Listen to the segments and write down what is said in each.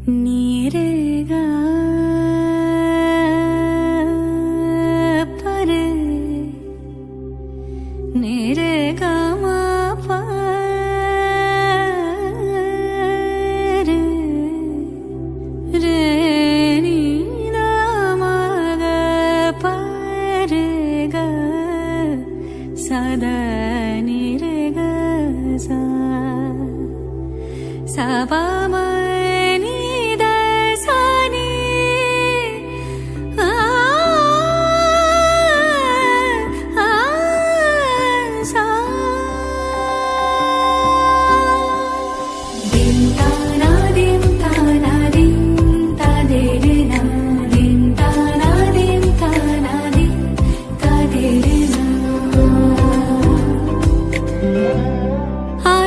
नीरेगा पर नीरेगा मा पर रे नी ना मा गा पर गा सदा नीरेगा सा सा पा मा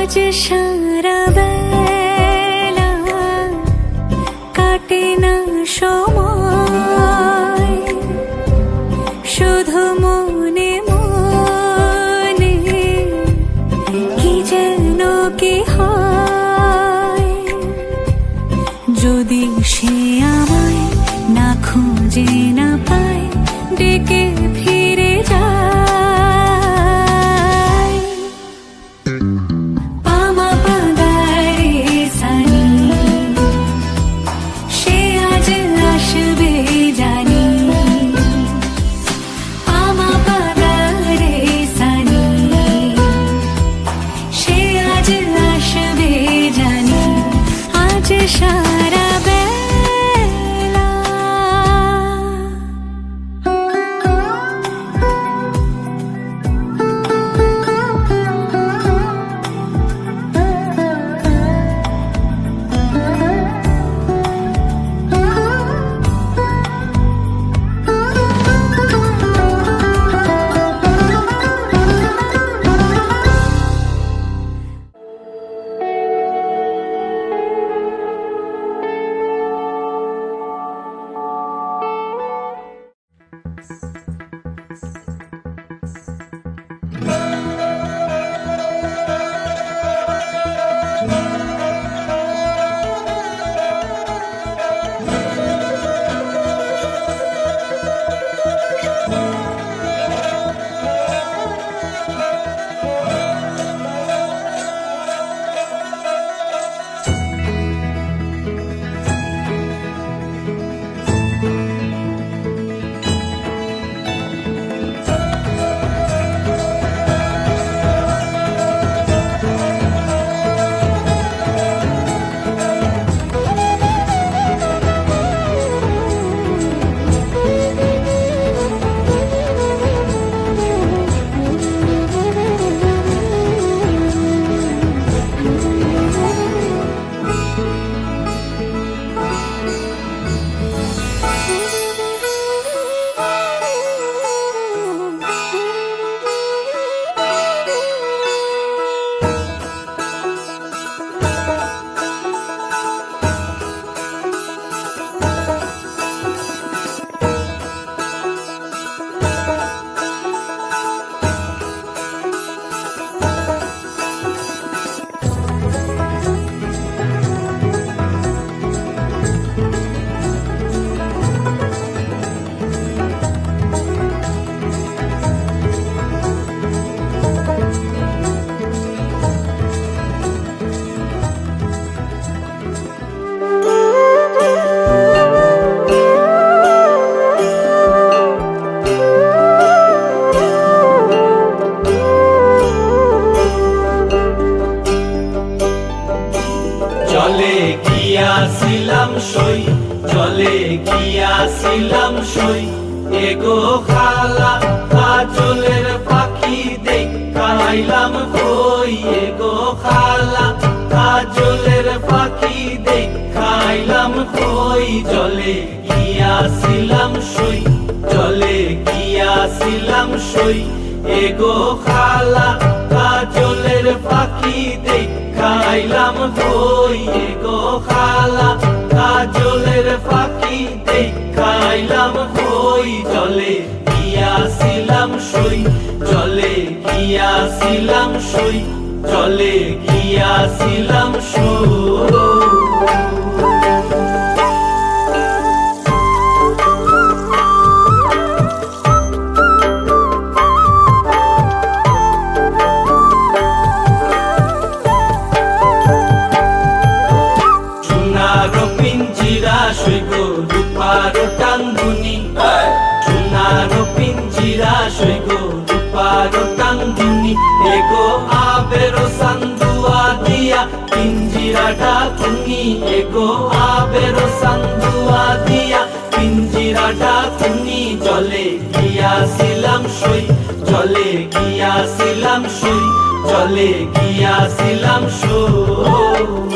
आज सारा बेला काटे ना समय शुधु मने मने कि जेन कि हय যদি সে আমায় না খুঁজে না পায় ডেকে ফিরে যায় সারা বেলা চলে গিয়াছিলাম সই এগো খালা কাজলের পাখি দেখাইলাম কই এগো খালা কাজলের পাখি দেখাইলাম কই চলে গিয়াছিলাম সই চলে গিয়াছিলাম সই এগো খালা কাজলের পাখি দেখাইলাম কই এগো খালা কাজলের পাখি দেখাইলাম কই চলে গিয়াছিলাম সই চলে গিয়াছিলাম সই চলে গিয়াছিলাম সই পিঞ্জিরাটা তুমি এগো আবেরো সান্দুয়া দিয়া পিঞ্জিরাটা তুমি জলে গিয়াছিলাম সই জলে গিয়াছিলাম সই জলে গিয়াছিলাম সই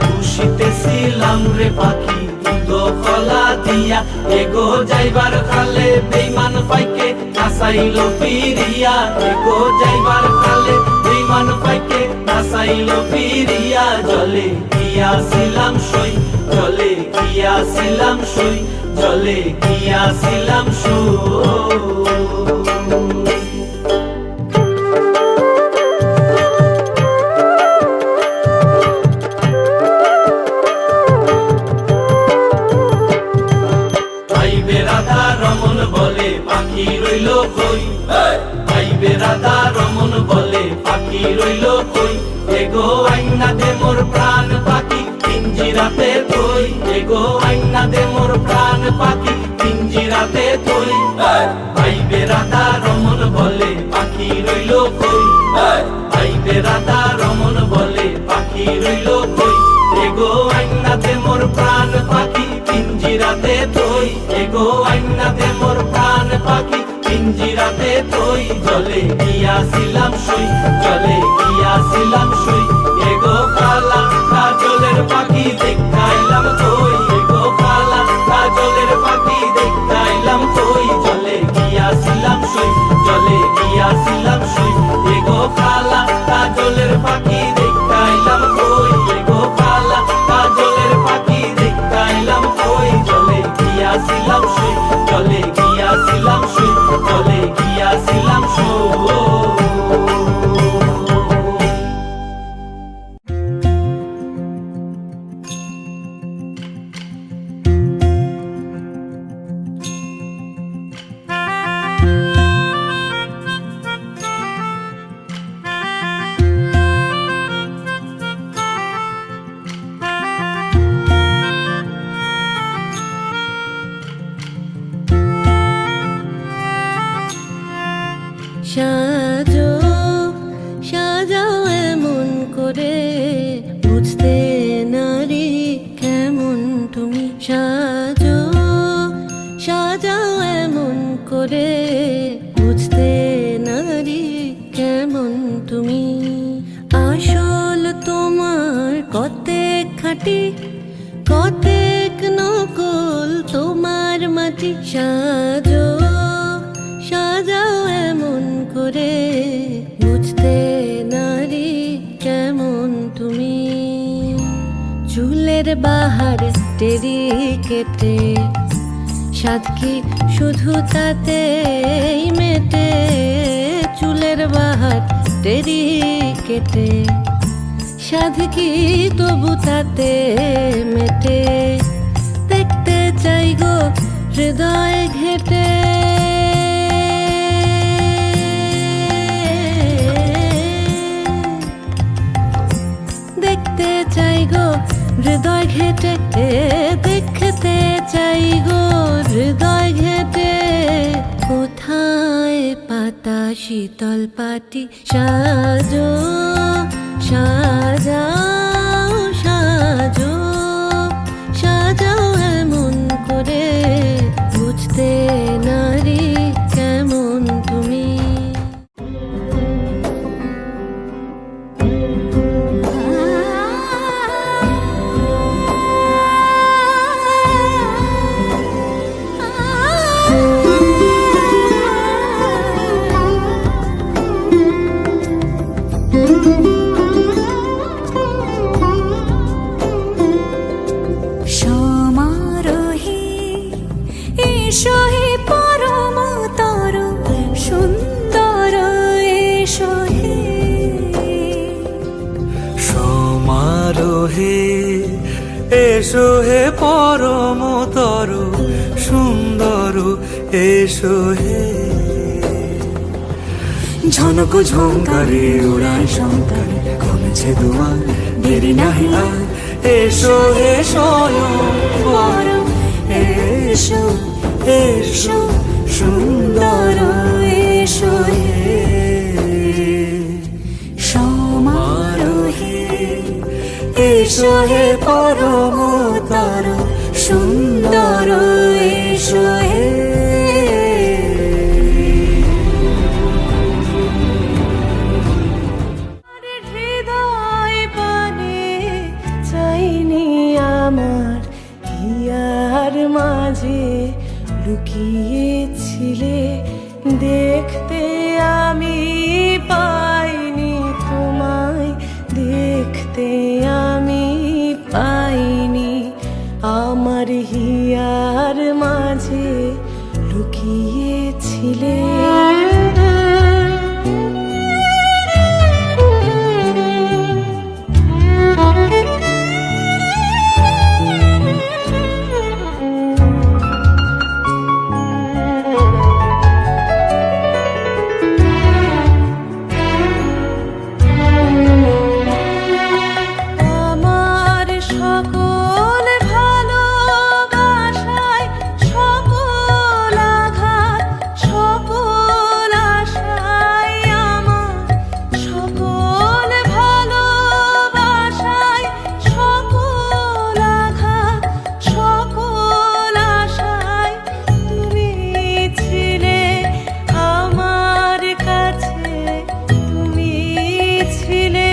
খুশিতেছিলাম রে পাখি দুধ কলা দিয়া এগো যাইবার খালে বেইমান পাইকে নাসাইলো ফিরিয়া এগো যাইবার খালে বেইমান পাইকে নাসাইলো ফিরিয়া জলে গিয়াছিলাম সই জলে গিয়াছিলাম সই জলে গিয়াছিলাম সই পাখি রইল কই ভাইবে রাধা রমন বলে পাখি রইল কই এগো আইনা দে মোর প্রাণ পাখি পিঞ্জিরাতে তুই এগো আইনা দে মোর প্রাণ পাখি পিঞ্জিরাতে তুই ভাইবে রাধা রমন বলে পাখি রইল কই ভাইবে রাধা রমন বলে পাখি রইল কই এগো আইনা দে মোর প্রাণ পাখি পিঞ্জিরাতে তুই এগো আইনা দে মোর প্রাণ পাখি পিঞ্জিরাতে তুই জলে গিয়াছিলাম সই জলে গিয়াছিলাম সই এগো কালা কাজলের পাখি দেখাইলাম কই এগো কালা কাজলের পাখি দেখাইলাম কই জলে গিয়াছিলাম সই জলে গিয়াছিলাম সই এগো কালা কাজলের পাখি দেখাইলাম কই এগো কালা কাজলের পাখি দেখাইলাম কই জলে গিয়াছিলাম সই জলে গিয়াছিলাম সই জলে গিয়াছিলাম সই সাজো সাজাও এমন করে বুঝতে নারী কেমন তুমি সাজো সাজাও এমন করে বুঝতে নারী কেমন তুমি আসল তোমার কতেক খাঁটি কতেক নকল তোমার মাটি সাজো সাজাও এমন করে বুঝতে নারী কেমন তুমি চুলের বাহার টেরি কেটে সাদকি শুধু তাতে মেটে চুলের বাহার টেরি কেটে সাদকি তবু তাতে মেটে দেখতে চাই গো হৃদয় ঘেটে দেখতে চাই গো হৃদয় ঘেটে দেখতে চাই গো হৃদয় ঘেটে কোথায় পাতা শীতল পাটি সাজো সাজাও সাজো সাজাও এমন করে বুঝতে নারী কেমন তুমি সমারোহে এসো হে পরমতর সুন্দর এসো হে সমারোহে এসো হে পরমতর সুন্দর, এসো হে। ঝনক ঝঙ্কারে উড়ায় শঙ্কারে কমেছে দুয়ার, দেরি নাহি আর। এসো হে স্বয়ং পরম, এসো এসো সুন্দর, এসো হে সমারোহে এসো হে পরমতর সুন্দর, এসো হে। হৃদয় পানে চাইনি আমার হিয়ার মাঝে লুকিয়েছিলে দেখতে, আমি পাইনি তোমায় দেখতে, আমি পাইনি আমার হিয়ার মাঝে লুকিয়েছিলে। আমার সকল ভালোবাসায় সকল আঘাত সকল আশায়, আমার সকল ভালোবাসায় সকল আঘাত সকল আশায় তুমি ছিলে আমার কাছে, তুমি ছিলে।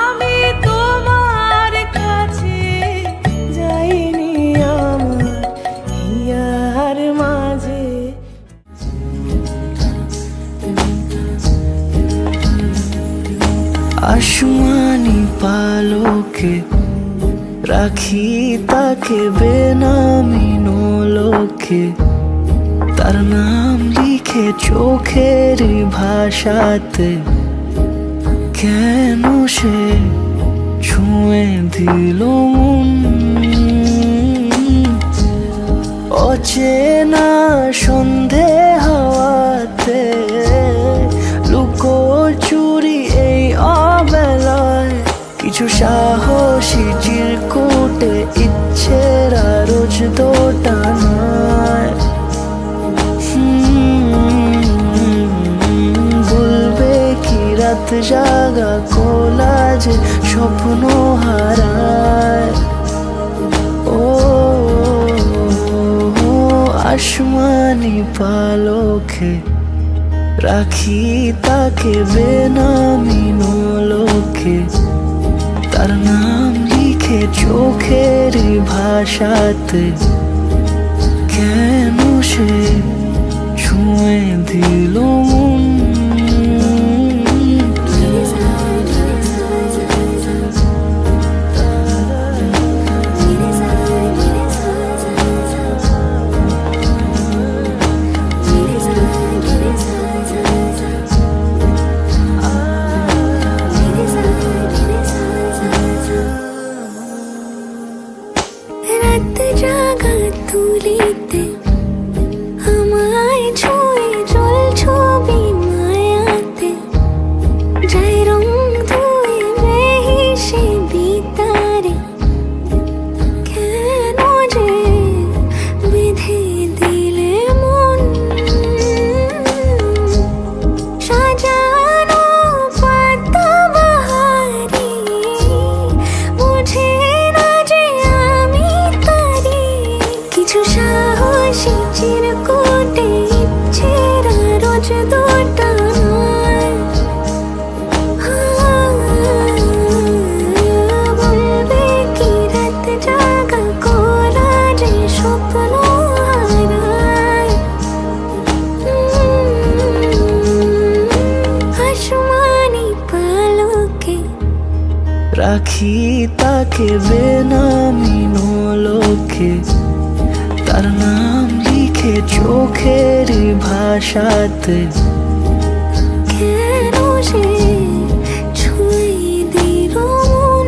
আমি তোমার কাছে যাইনি আমার হিয়ার মাঝে। আসমানি পালকে রাখি তাকে বেনামি নোলকে, তার নাম লিখে চোখের ভাষাতে, কেন সে ছুঁয়ে দিল মন। অচেনা সন্ধে হাওয়াতে লুকো চুরি এই অবেলায়, কিছু সাহসী চিরকুটে ইচ্ছের রোজ দোটানায়। বলবে কি রাত জাগা কোলাজে স্বপ্ন হারায়। ও আসমানি পালকে রাখি তাকে বেনামি নোলকে, তার নাম লিখে চোখের ভাষাতে, কেন সে ছুঁয়ে দিল মন। রাত জাগা তুলিতে আমায় ছুঁয়ে জল ছবি মায়াতে, যাই রং ধুয়ে বেহিসে বিতারে, কেন যে বেঁধে দিলে মন। সাজানো পাতাবাহারে বুঝে না যে আমি তারি, কিছু সাহসী চিরকুটে ইচ্ছের রোজ দোটানায়। বলবে কি রাত জাগা কোলাজে স্বপ্ন হারায়। আসমানি পালকে রাখি তাকে বেনামি নোলকে, তার নাম লিখে চোখের ভাষাতে, কেন সে ছুঁয়ে দিল মন।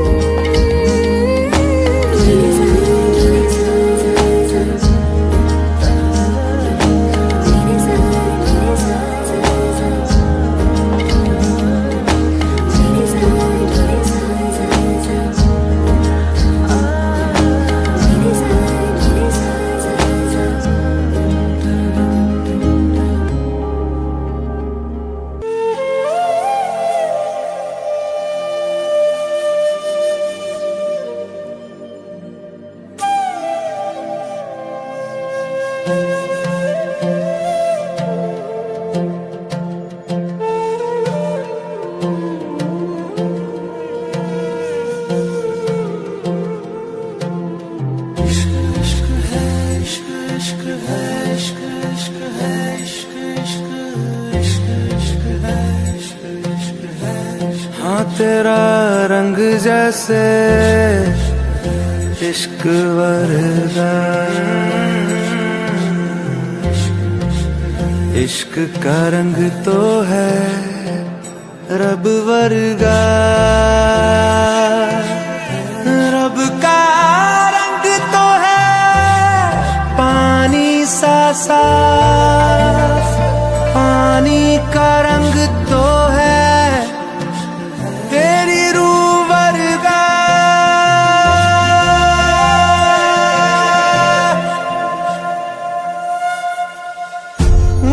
हाँ तेरा रंग जैसे इश्क वर्गा, इश्क का रंग तो है रब वर्गा, रब का रंग तो है पानी सा साफ, पानी का रंग तो है तेरी रूह वर्गा।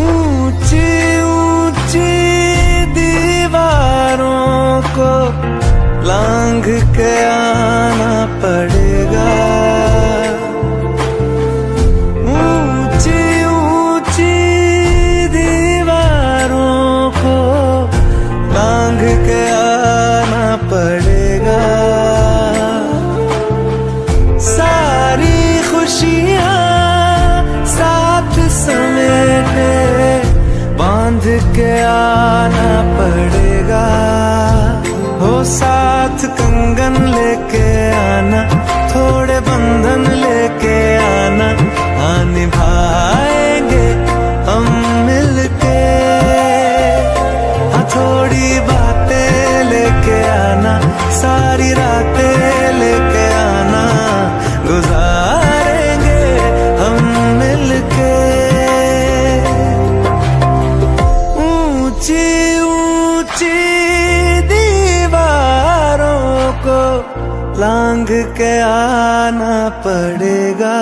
ऊंची ऊंची दीवारों को लांघ के आना पड़ेगा, ऊंची ऊंची दीवारों को लांघ के आना पड़ेगा। सारी खुशियाँ साथ समेटे बांध के आना पड़ेगा, हो साथ कंगन लेके आना, थोड़े बंधन लेके आना, हाँ निभाएंगे हम मिलके, हाँ थोड़ी बातें लेके आना, सारी रातें लेके आना, गुजारेंगे हम मिलके। ऊंची ऊंची दीवारों को लांघ के आना पड़ेगा।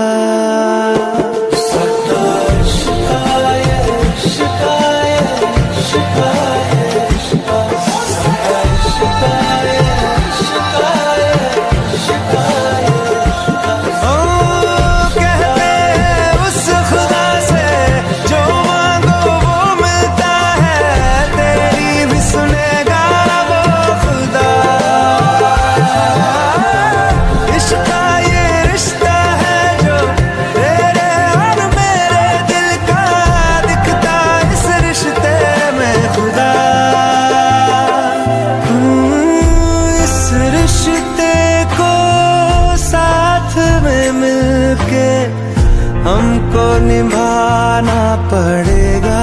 हमको निभाना पड़ेगा,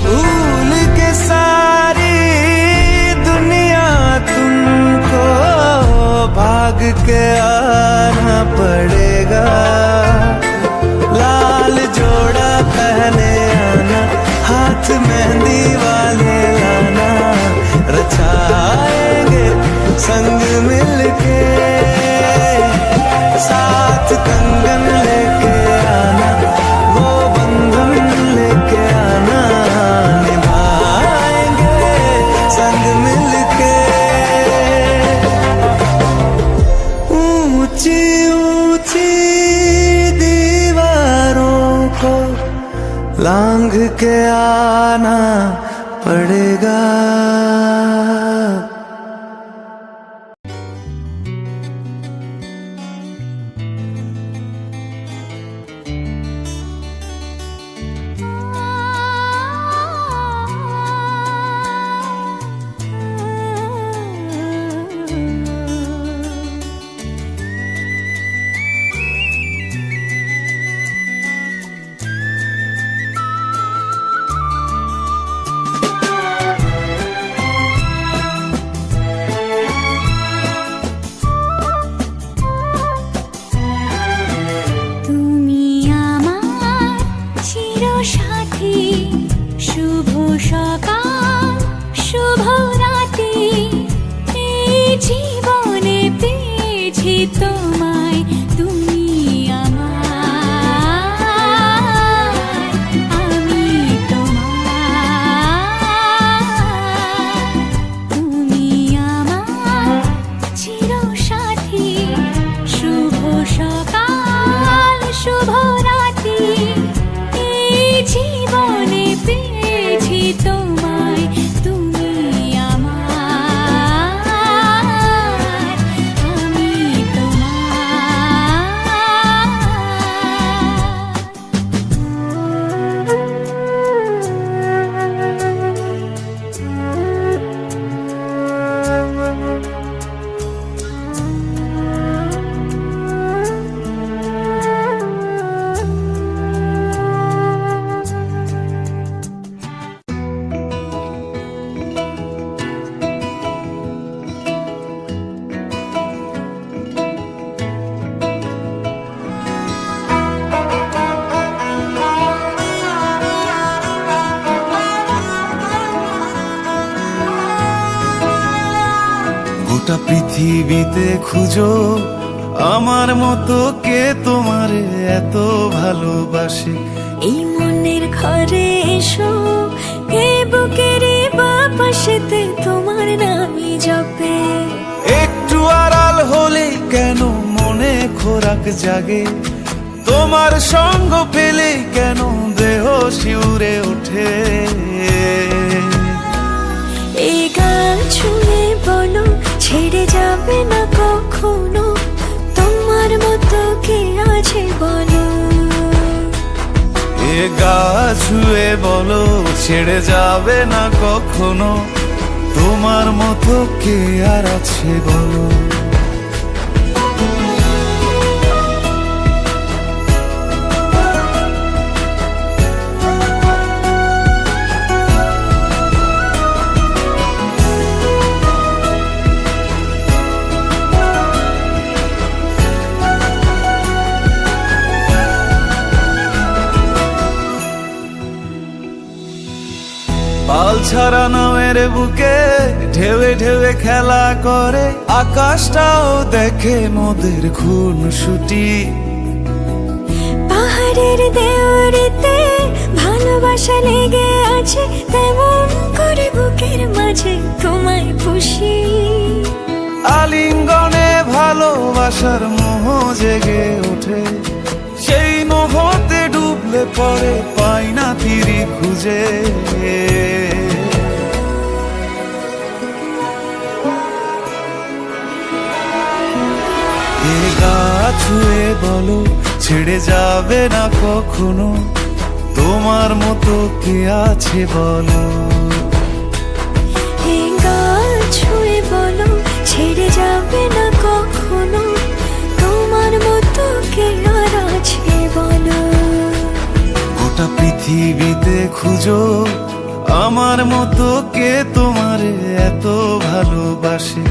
भूल के सारी दुनिया तुमको भाग के आना पड़ेगा। लाल जोड़ा पहने आना, हाथ मेहंदी वाले लाना, रचाएंगे संग मिलके, साथ कंगन लेके आना, वो बंधन लेके आना, निभाएंगे संग मिलके। ऊंची ऊंची दीवारों को लांघ के आना पड़ेगा। পৃথিবীতে খুঁজো আমার মতো কে তোমারে এত ভালোবাসে। এই মনের ঘরে এসো, এই বুকের বাপাশেতে তোমার নামই জপে। একটু আড়াল হলে কেন মনে খোরাক জাগে, তোমার সঙ্গ পেলে কেন দেহ শিউরে ওঠে। এই গান ছুঁয়ে বলো ছেড়ে যাবে না কখনো, তোমার মতো কে আছে বলো। এ গা ছুঁয়ে বলো ছেড়ে যাবে না কখনো, তোমার মতো কে আর আছে বলো। পাল ছাড়া নামের বুকে ঢেউে ঢেউে খেলা করে, আকাশটাও দেখে মোদের খুন ছুটি। পাহাড়ের দেওয়ারিতে ভালোবাসা লেগে আছে, তেমন করে বুকের মাঝে তোমায় খুশি। আলিঙ্গনে ভালোবাসার মোহ জেগে ওঠে, সেই মোহতে ডুবলে পরে পাই না তীরি খুঁজে। এ গা ছুঁয়ে বলো ছেড়ে যাবে না কখনো, তোমার মতো কে আছে বলো। এই গান ছুঁয়ে বলো ছেড়ে যাবে না কখনো, তোমার মতো কে আর আছে বলো। গোটা পৃথিবীতে খুঁজো আমার মতো কে তোমারে এত ভালোবাসে।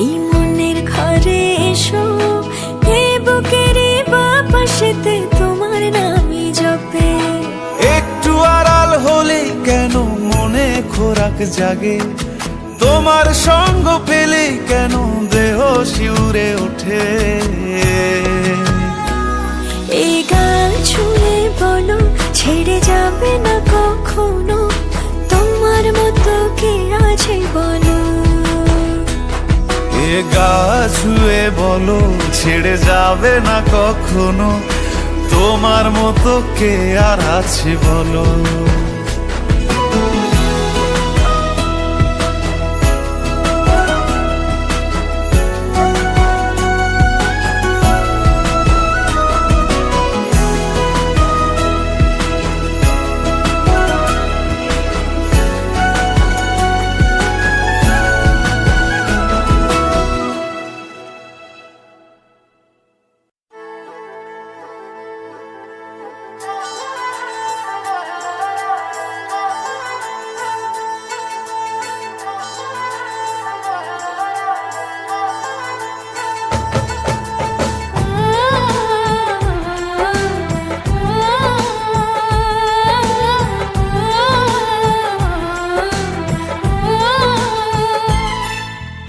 এই মনের ঘরে এসো, এই বুকের বাপাশেতে তোমার নামই জপে। একটু আড়াল হলে কেন মনে খোরাক জাগে, তোমার সঙ্গ পেলে কেন দেহ শিউরে ওঠে। এই গান ছুঁয়ে বলো ছেড়ে যাবে না কখনো, তোমার মতো কে আছে বলো। এ গা ছুঁয়ে বলো ছেড়ে যাবে না কখনো, তোমার মতো কে আর আছে বলো।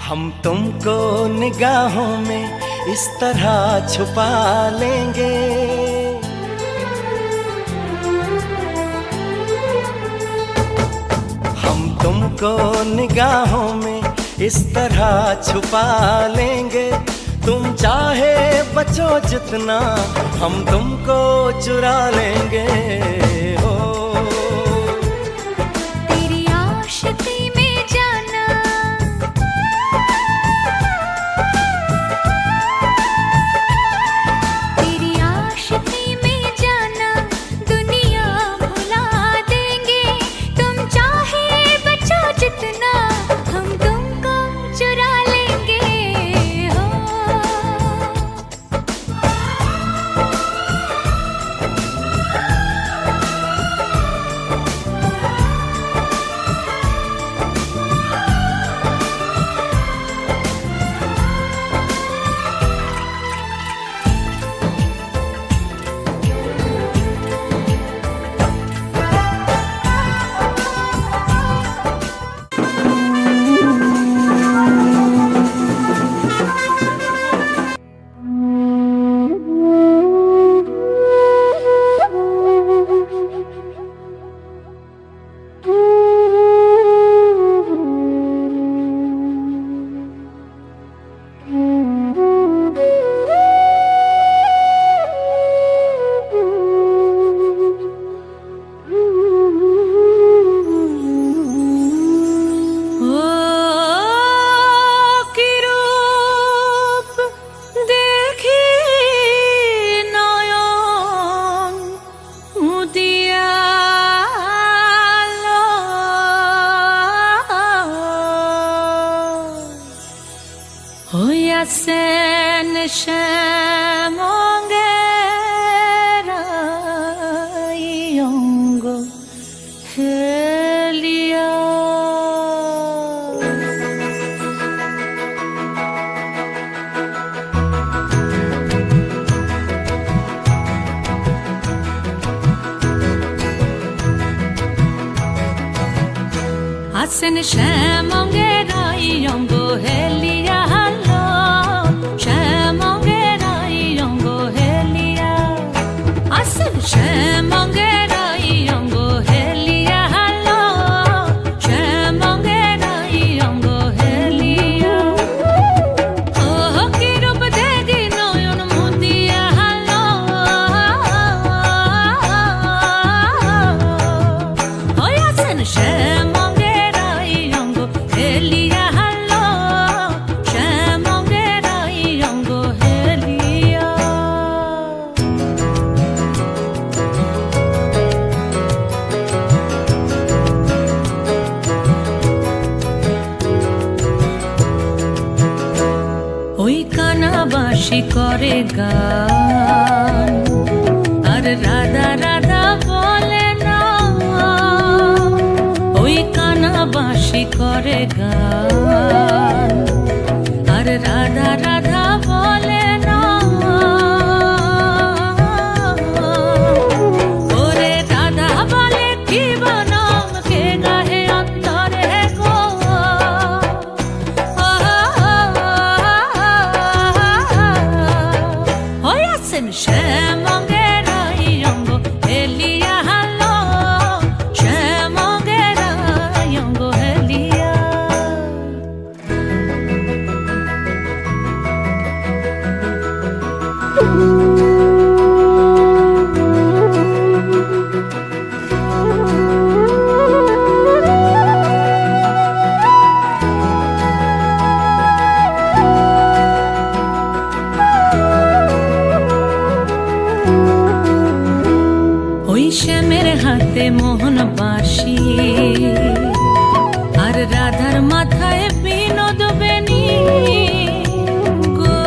हम तुमको निगाहों में इस तरह छुपा लेंगे, हम तुमको निगाहों में इस तरह छुपा लेंगे। तुम चाहे बचो जितना हम तुमको चुरा लेंगे। हो तेरी आशिकी में जाना, तेरी आशिकी में जाना, दुनिया भुला देंगे। तुम चाहे बचो जितना हम तुमको चुरा लेंगे। हो ও কি রূপ দেখি নয়ন উদিয়াল হইয়াছেন শ্যামঙ্গের অঙ্গ হেলিয়া। আছেন শ্যামঙ্গের অঙ্গ হেলিয়া হালো, শ্যামঙ্গের অঙ্গ হেলিয়া। আছেন শ্যামঙ্গের অঙ্গ হেলিয়া হালো, শ্যামঙ্গের অঙ্গ হেলিয়া। ও কি রূপ দেখি নয়ন মুদিয়া হালো, হইয়াছেন শ্যামঙ্গের অঙ্গ হেলিয়া হালো, শ্যামঙ্গের অঙ্গ হেলিয়া। ওই কানাবাসী করে গান, আর রাধা রাধা বলে না। ওই কানাবাসী করে গান, আর রাধা রাধা বলে না। ওরে রাধা বলে কি বনম কে গাহে অন্তরে গো। হইয়াছেন শ্যামঙ্গের অঙ্গ হেলিয়া হালো, শ্যামঙ্গের অঙ্গ হেলিয়া। ওই শ্যামের হাতে মোহন বাঁশি, আর রাধার মাথায় বিনোদ বেনি গো।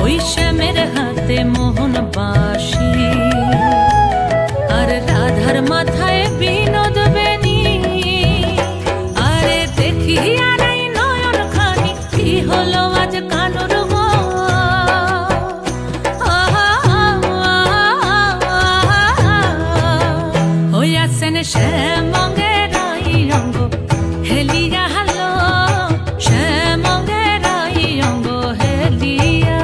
ওই শ্যামের হাতে মোহন বাঁশি, আর রাধার মাথায় বিনোদ বেনি। আরে দেখি আর এই নয়ন খানি কি হলো আজ কানুর গো। হইয়াছেন শ্যামঙ্গের অঙ্গ হেলিয়া হালো, শ্যামঙ্গের অঙ্গ হেলিয়া।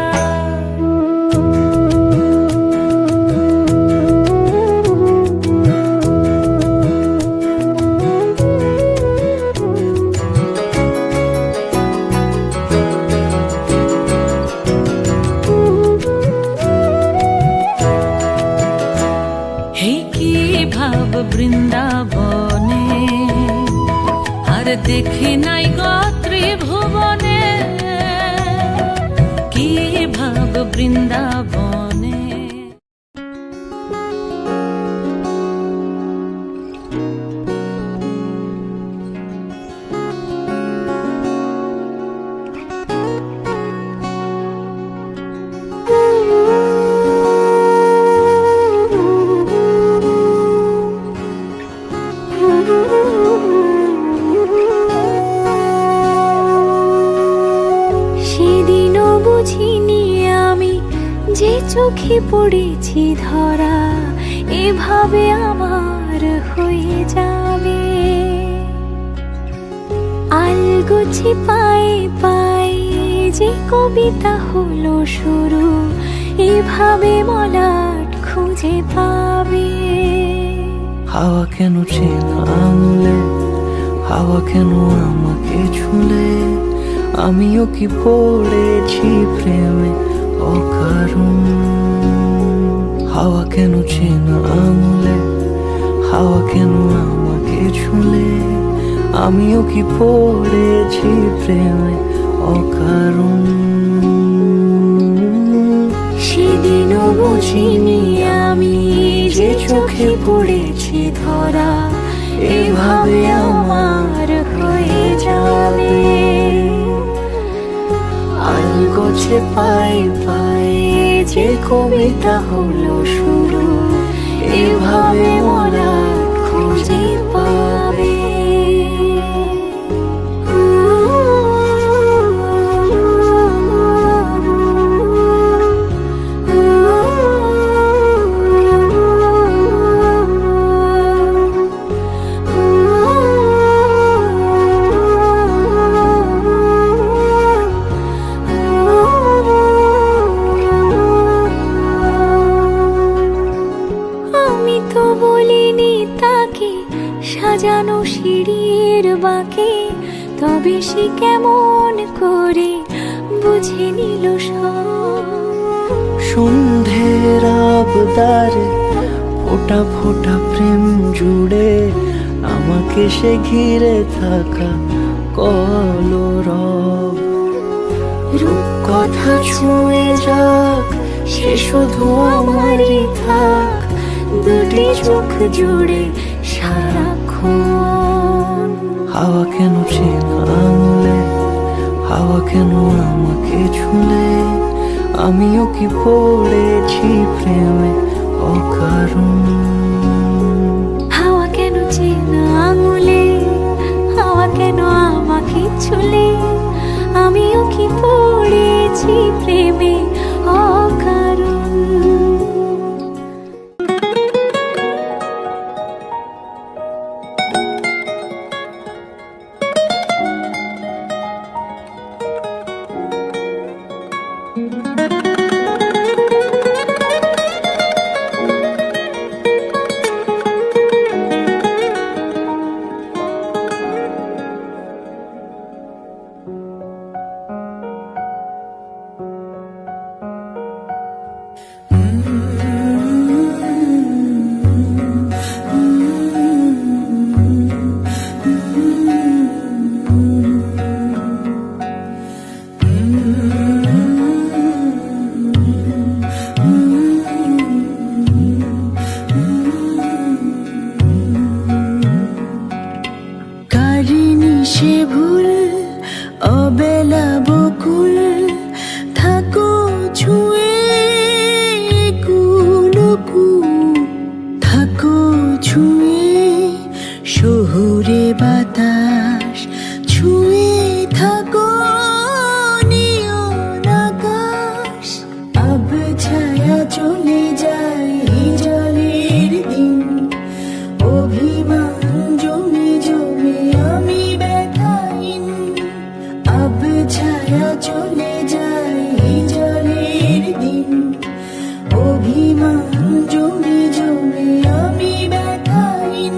হে কি ভাব বৃন্দাবনে, আর দেখি নাই গো ত্রিভুবনে। কি ভাব বৃন্দাবনে। সেদিনও বুঝিনি আমি যে চোখে পড়েছি ধরা, এভাবে আমার হয়ে যাবে। আলগোছে পায়ে পায়ে যে কবিতা হলো শুরু, এভাবে মলাট খুঁজে পাবে। হাওয়া কেন চেনা আঙুলে, হাওয়া কেন আমাকে ছুলে, আমিও কি পড়েছি প্রেমে অকারণ। হাওয়া কেন চেনা আঙুলে, হাওয়া কেন আমাকে ছুলে, আমিও কি পড়েছি প্রেমে অকারণ। সেদিনও বুঝিনি আমি যে চোখে পড়েছি ধরা, এভাবে আমার হয়ে যাবে। আলগোছে পায়ে পায়ে যে কবিতা হলো শুরু, এভাবে মোরা খুঁজে পাবে। আমি তো বলিনি তাকে সাজানো সিঁড়ির বাঁকে, তবে সে কেমন করে বুঝে নিল সব। সন্ধ্যের আবদারে ফোটা ফোটা প্রেম জুড়ে, আমাকে সে ঘিরে থাকা কলরব। রূপকথা ছুঁয়ে যাক, সে শুধু আমারই থাক, দুটি চোখ জুড়ে সারাক্ষণ। হাওয়া কেন চেনা আঙুলে, হাওয়া কেন আমাকে ছুলে, আমিও কি পড়েছি প্রেমে অকারণ। হাওয়া কেন চেনা আঙুলে, হাওয়া কেন আমাকে ছুলে, আমিও কি পড়েছি প্রেমে অকারণ। কারিনি সে ভুল অবেলা বকুল, থাকো ছুঁয়ে কুলকুল, থাকো ছুঁয়ে শহুরে বাতাস, ছুঁয়ে থাকো নিয়ন আকাশ। আব ছায়া চলে যায় জলের দিন, অভিমান জমে জমে আমি ব্যথাহীন। আব ছায়া চলে যায় জলের দিন, অভিমান জমে জমে আমি ব্যথাহীন।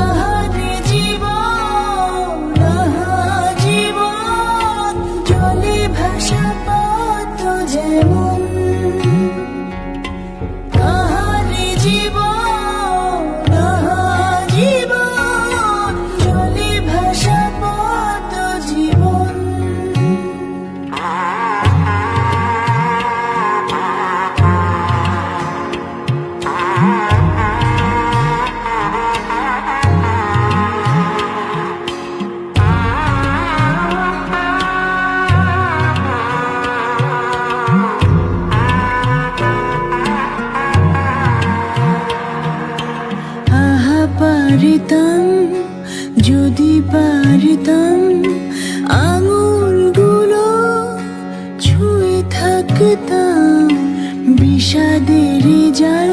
আহারে জীবন, আহা জীবন, জলে ভাসা পথ যেমন। আহারে জীবন, আহা জীবন, জলে ভাসা পথ জীবন। আহা পারিতাম, যদি পারিতাম, আঙুলগুলো ছুঁয়ে থাকতাম বিষাদের জাল